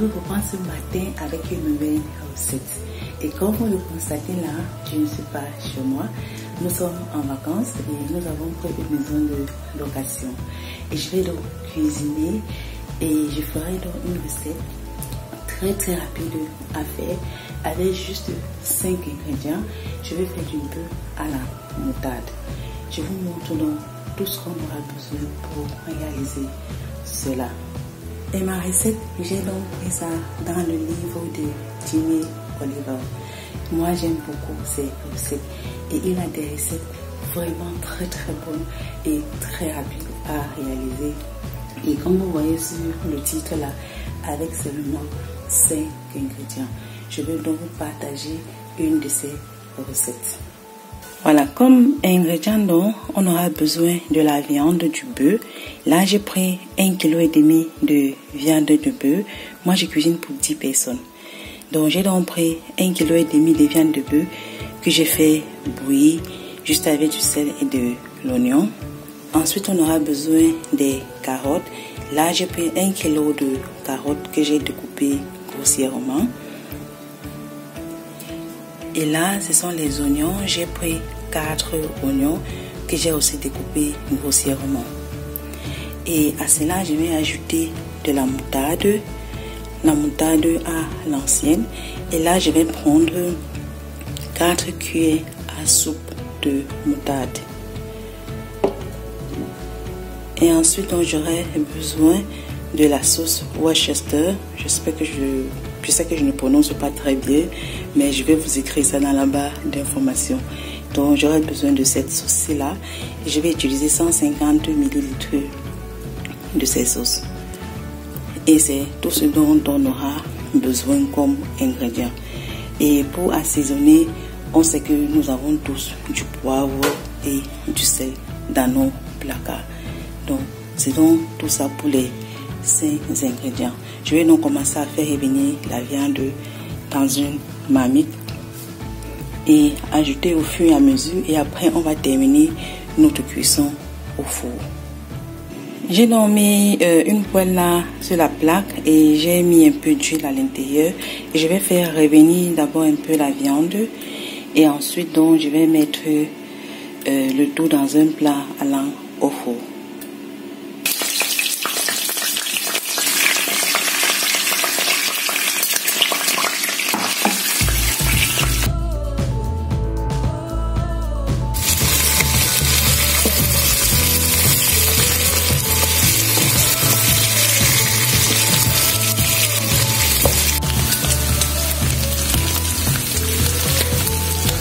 vous reprendre ce matin avec une nouvelle recette. Et comme vous le constatez là, je ne suis pas chez moi. Nous sommes en vacances et nous avons pris une maison de location. Et je vais donc cuisiner et je ferai donc une recette très rapide à faire avec juste 5 ingrédients. Je vais faire du bœuf à la moutarde. Je vous montre donc tout ce qu'on aura besoin pour réaliser cela. Et ma recette, j'ai donc pris ça dans le livre de Jamie Oliver. Moi j'aime beaucoup ces recettes et il a des recettes vraiment très bonnes et très rapides à réaliser. Et comme vous voyez sur le titre là, avec seulement 5 ingrédients, je vais donc vous partager une de ces recettes. Voilà, comme ingrédient donc, on aura besoin de la viande, du bœuf. Là, j'ai pris 1,5 kg de viande de bœuf. Moi, je cuisine pour 10 personnes. Donc, j'ai donc pris 1,5 kg de viande de bœuf que j'ai fait bouillir juste avec du sel et de l'oignon. Ensuite, on aura besoin des carottes. Là, j'ai pris 1 kg de carottes que j'ai découpées grossièrement. Et là, ce sont les oignons. J'ai pris 4 oignons que j'ai aussi découpés grossièrement. Et à cela, je vais ajouter de la moutarde à l'ancienne. Et là, je vais prendre 4 cuillères à soupe de moutarde. Et ensuite, j'aurai besoin de la sauce Worcester. Je sais que je ne prononce pas très bien, mais je vais vous écrire ça dans la barre d'informations. Donc j'aurai besoin de cette sauce-là. Je vais utiliser 150 ml de cette sauce. Et c'est tout ce dont on aura besoin comme ingrédient. Et pour assaisonner, on sait que nous avons tous du poivre et du sel dans nos placards. Donc c'est donc tout ça pour les 5 ingrédients. Je vais donc commencer à faire revenir la viande dans une marmite et ajouter au fur et à mesure, et après on va terminer notre cuisson au four. J'ai donc mis une poêle là sur la plaque et j'ai mis un peu d'huile à l'intérieur et je vais faire revenir d'abord un peu la viande et ensuite donc je vais mettre le tout dans un plat allant au four.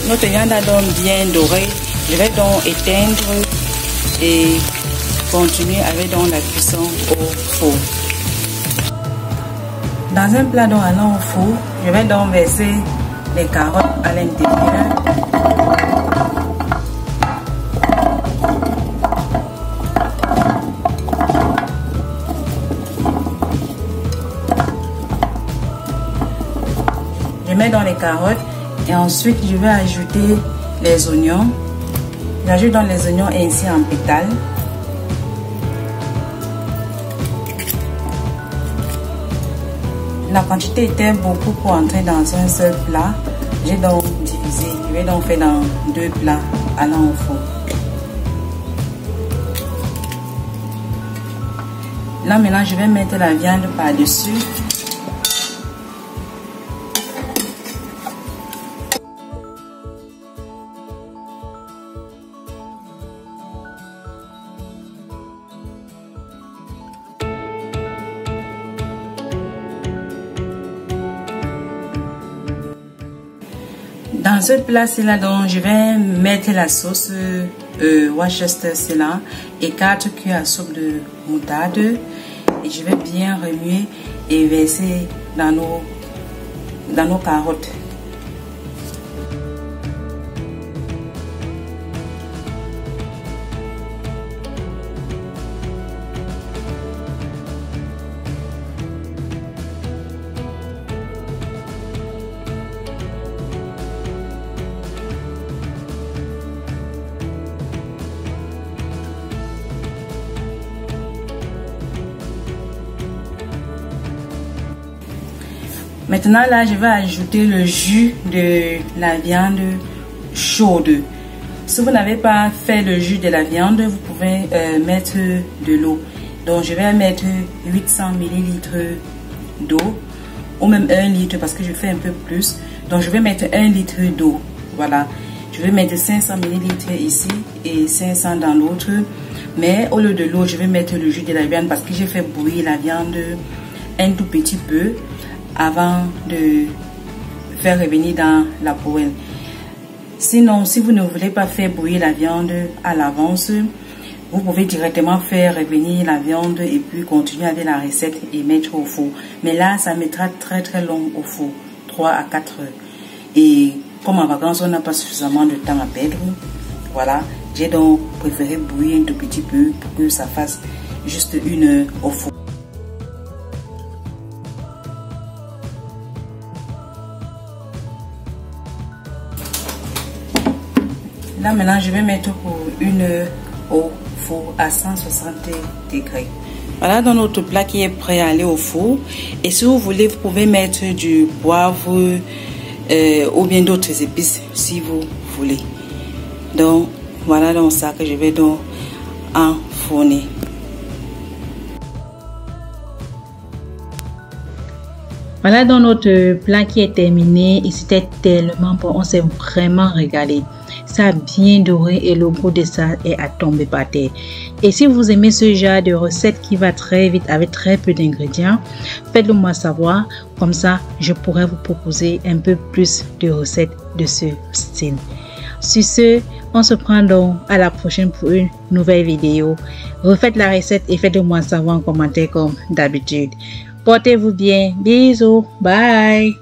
Notre viande a donc bien doré. Je vais donc éteindre et continuer avec donc la cuisson au four. Dans un plat donc allant au four, je vais donc verser les carottes à l'intérieur. Je mets dans les carottes. Et ensuite, je vais ajouter les oignons. J'ajoute dans les oignons ainsi en pétales. La quantité était beaucoup pour entrer dans un seul plat. J'ai donc divisé. Je vais donc faire dans 2 plats allant au four. Là maintenant, je vais mettre la viande par-dessus. Dans ce plat-ci là, donc je vais mettre la sauce Worcester là et 4 cuillères à soupe de moutarde et je vais bien remuer et verser dans nos carottes. Maintenant là, je vais ajouter le jus de la viande chaude. Si vous n'avez pas fait le jus de la viande, vous pouvez mettre de l'eau. Donc je vais mettre 800 ml d'eau ou même 1 litre parce que je fais un peu plus. Donc je vais mettre 1 litre d'eau. Voilà. Je vais mettre 500 ml ici et 500 dans l'autre. Mais au lieu de l'eau, je vais mettre le jus de la viande parce que j'ai fait bouillir la viande un tout petit peu avant de faire revenir dans la poêle. Sinon, si vous ne voulez pas faire bouillir la viande à l'avance, vous pouvez directement faire revenir la viande et puis continuer avec la recette et mettre au four. Mais là, ça mettra très long au four, 3 à 4 heures. Et comme en vacances, on n'a pas suffisamment de temps à perdre, voilà, j'ai donc préféré bouillir un tout petit peu pour que ça fasse juste 1 heure au four. Là maintenant, je vais mettre pour 1 heure au four à 160 degrés. Voilà donc notre plat qui est prêt à aller au four. Et si vous voulez, vous pouvez mettre du poivre ou bien d'autres épices si vous voulez. Donc voilà donc ça que je vais donc enfourner. Voilà donc notre plat qui est terminé et c'était tellement bon, on s'est vraiment régalé. Ça a bien doré et le goût de ça est à tomber par terre. Et si vous aimez ce genre de recette qui va très vite avec très peu d'ingrédients, faites-le moi savoir, comme ça je pourrais vous proposer un peu plus de recettes de ce style. Sur ce, on se prend donc à la prochaine pour une nouvelle vidéo. Refaites la recette et faites-le moi savoir en commentaire comme d'habitude. Portez-vous bien. Bisous. Bye.